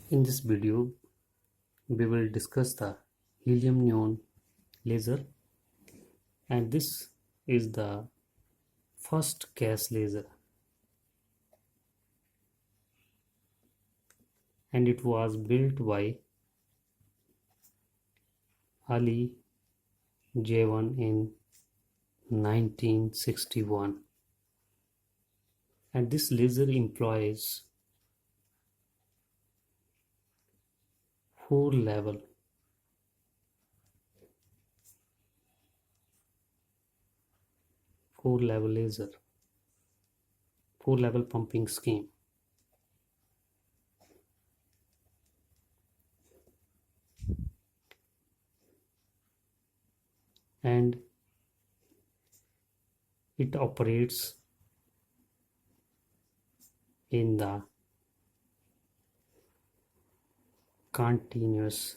In this video, we will discuss the helium neon laser, and this is the first gas laser, and it was built by Ali Javan in 1961, and this laser employs four level laser, four level pumping scheme. And it operates in the continuous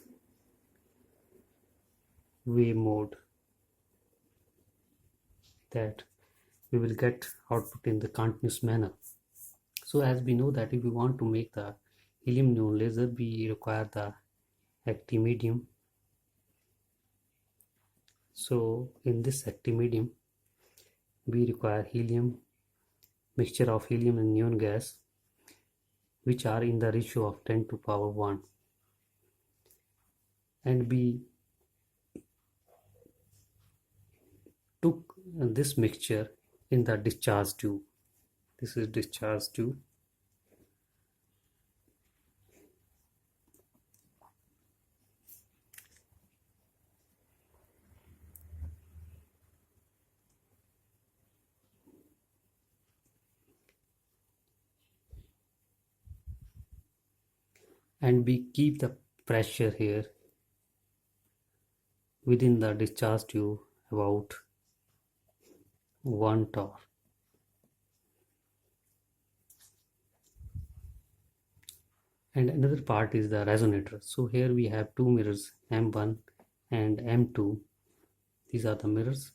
wave mode, that we will get output in the continuous manner. So as we know that if we want to make the helium neon laser, we require the active medium. So in this active medium, we require helium, mixture of helium and neon gas, which are in the ratio of 10 to power 1, and we took this mixture in the discharge tube. This is discharge tube, and we keep the pressure here within the discharge tube about 1 torr. And another part is the resonator. So here we have two mirrors, M1 and M2. These are the mirrors,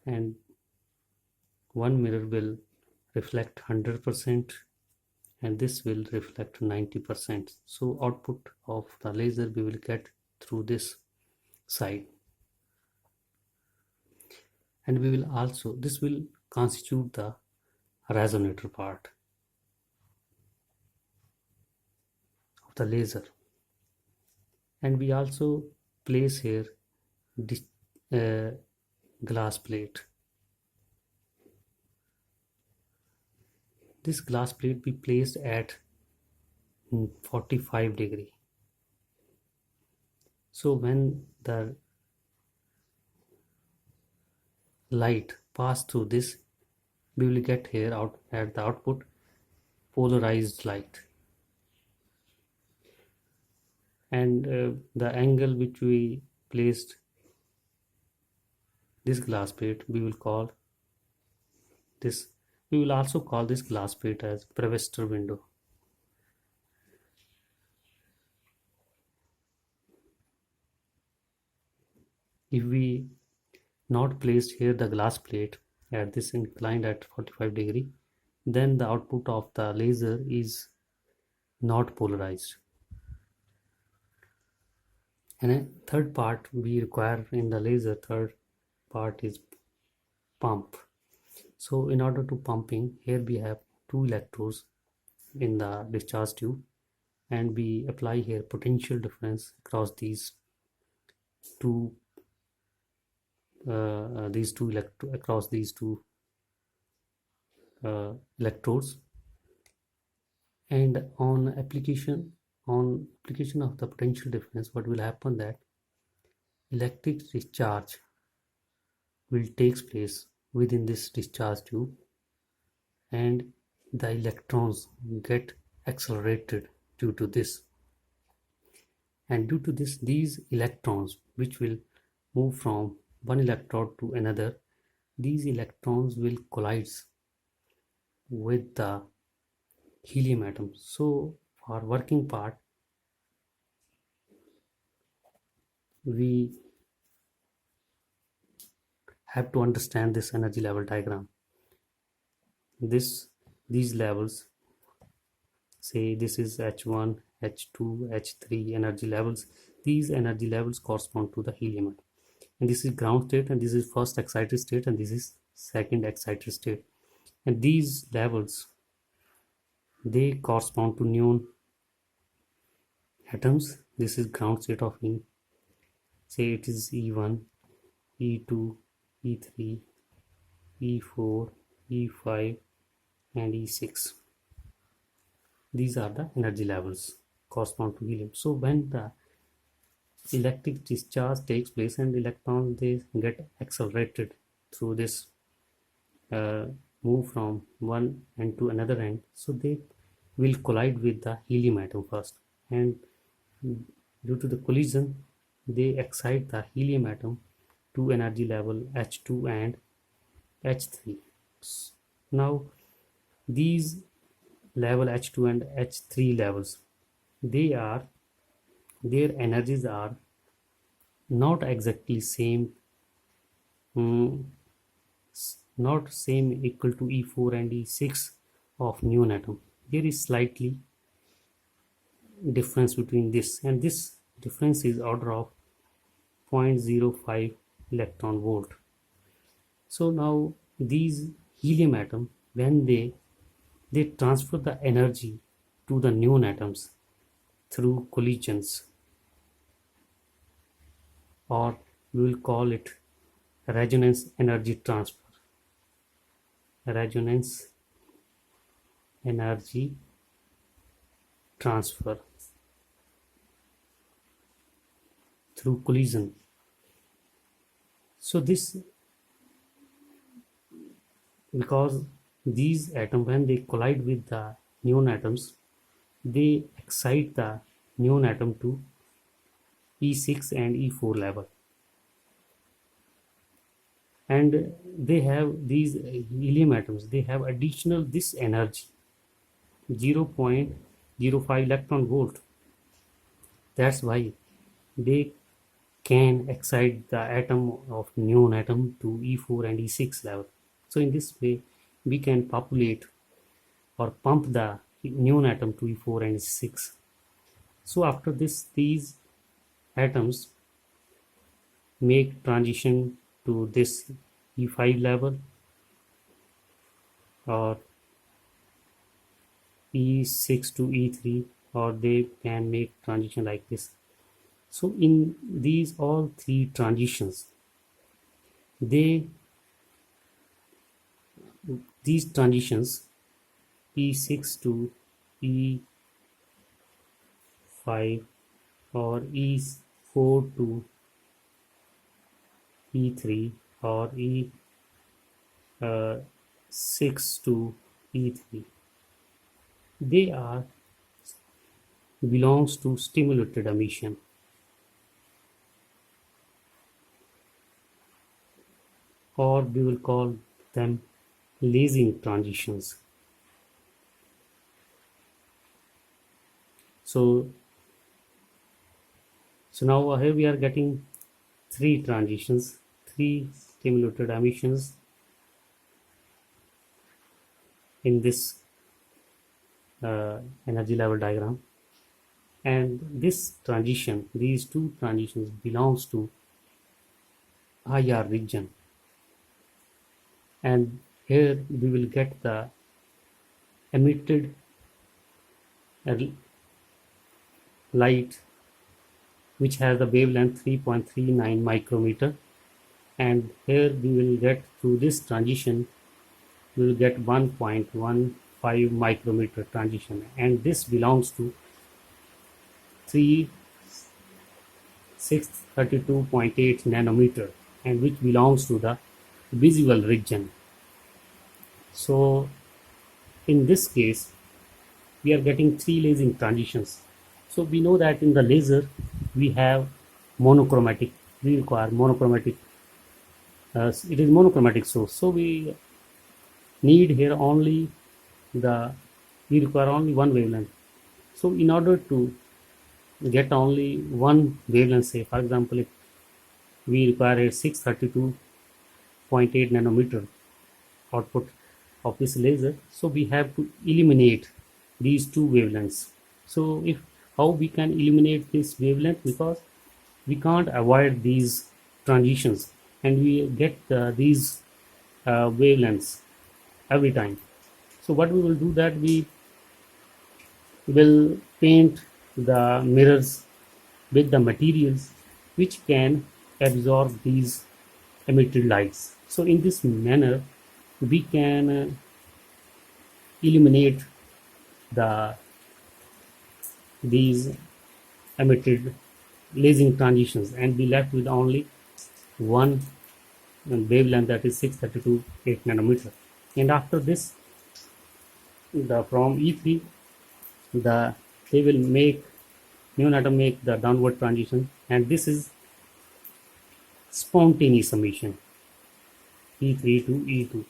and one mirror will reflect 100% and this will reflect 90%. So output of the laser we will get through this side, and we will also, this will constitute the resonator part of the laser. And we also place here this glass plate. This glass plate be placed at 45 degree. So when the light pass through this, we will get here out at the output polarized light, and the angle which we placed this glass plate, we will call this, we will also call this glass plate as Brewster window. If we not placed here the glass plate at this inclined at 45 degree, then the output of the laser is not polarized. And a third part we require in the laser, third part is pump. So in order to pumping, here we have two electrodes in the discharge tube, and we apply here potential difference across these two electrodes. And on application of the potential difference, what will happen, that electric discharge will takes place within this discharge tube, and the electrons get accelerated due to this. And due to this, these electrons which will move from one electrode to another, these electrons will collide with the helium atom. So for working part, we have to understand this energy level diagram. These levels say this is H1, H2, H3 energy levels. These energy levels correspond to the helium atom. And this is ground state, and this is first excited state, and this is second excited state. And these levels, they correspond to neon atoms. This is ground state of helium. Say it is E1, E2, E3, E4, E5, and E6. These are the energy levels correspond to helium. So when the electric discharge takes place and electrons, they get accelerated through this move from one end to another end, so they will collide with the helium atom first, and due to the collision they excite the helium atom to energy level H2 and H3. Now these level H2 and H3 levels, their energies are not exactly same, not same equal to E4 and E6 of neon atom. There is slightly difference between this, and this difference is order of 0.05 electron volt. So now these helium atom, when they transfer the energy to the neon atoms through collisions, or we will call it resonance energy transfer. Resonance energy transfer through collision. So this, because these atoms, when they collide with the neon atoms, they excite the neon atom to E6 and E4 level, and they have these helium atoms, they have additional this energy 0.05 electron volt. That's why they can excite the atom of neon atom to E4 and E6 level. So in this way we can populate or pump the neon atom to E4 and E6. So after this, these atoms make transition to this E5 level or E6 to E3, or they can make transition like this. So in these all three transitions, these transitions E6 to E5 or E4 to E3 or E6 to E3, they are belongs to stimulated emission, or we will call them lasing transitions. So now here we are getting three transitions, three stimulated emissions in this energy level diagram, and this transition, these two transitions belongs to IR region, and here we will get the emitted light which has the wavelength 3.39 micrometer, and here we will get through this transition, we will get 1.15 micrometer transition, and this belongs to 632.8 nanometer, and which belongs to the visible region. So in this case we are getting three lasing transitions. So we know that in the laser we have monochromatic, we require monochromatic, it is monochromatic source, so we need here only we require only one wavelength. So in order to get only one wavelength, say for example if we require a 632.8 nanometer output of this laser, so we have to eliminate these two wavelengths. So if how we can eliminate this wavelength, because we can't avoid these transitions and we get these wavelengths every time. So what we will do that we will paint the mirrors with the materials which can absorb these emitted lights. So in this manner we can eliminate the these emitted lasing transitions and be left with only one wavelength, that is 632 8 nanometer. And after this, the from E3 the they will make neon atom make the downward transition, and this is spontaneous emission. E3 to E2,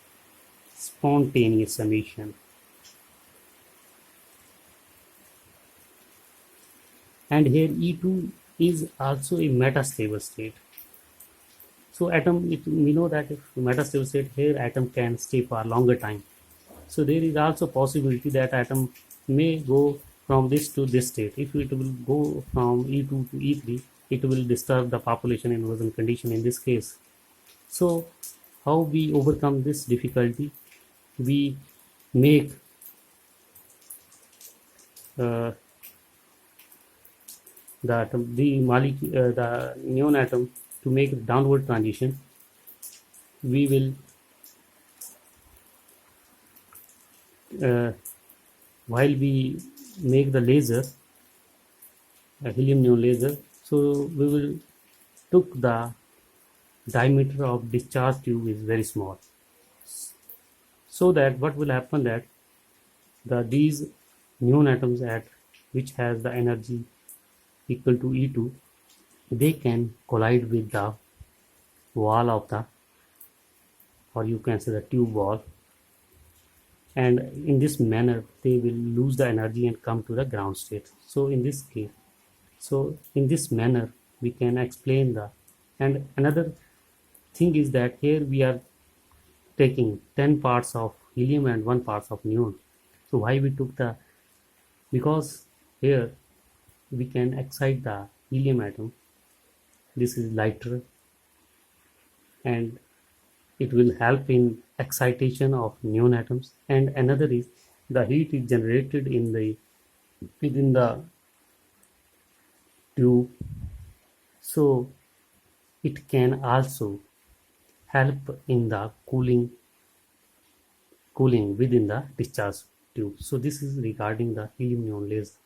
spontaneous emission. And here E2 is also a metastable state. So atom, we know that if metastable state, here atom can stay for a longer time. So there is also possibility that atom may go from this to this state. If it will go from E2 to E3, it will disturb the population inversion condition in this case. So how we overcome this difficulty? We make the atom, the neon atom, to make downward transition. We will while we make the laser, a helium neon laser, so we will took the diameter of discharge tube is very small, so that what will happen that these neon atoms at which has the energy equal to E2, they can collide with the wall of the, or you can say the tube wall, and in this manner they will lose the energy and come to the ground state. So in this case, so in this manner we can explain the, and another thing is that here we are taking 10 parts of helium and 1 parts of neon. So why we took the, because here we can excite the helium atom, this is lighter, and it will help in excitation of neon atoms. And another is the heat is generated in the within the tube, so it can also help in the cooling within the discharge tube. So this is regarding the helium neon laser.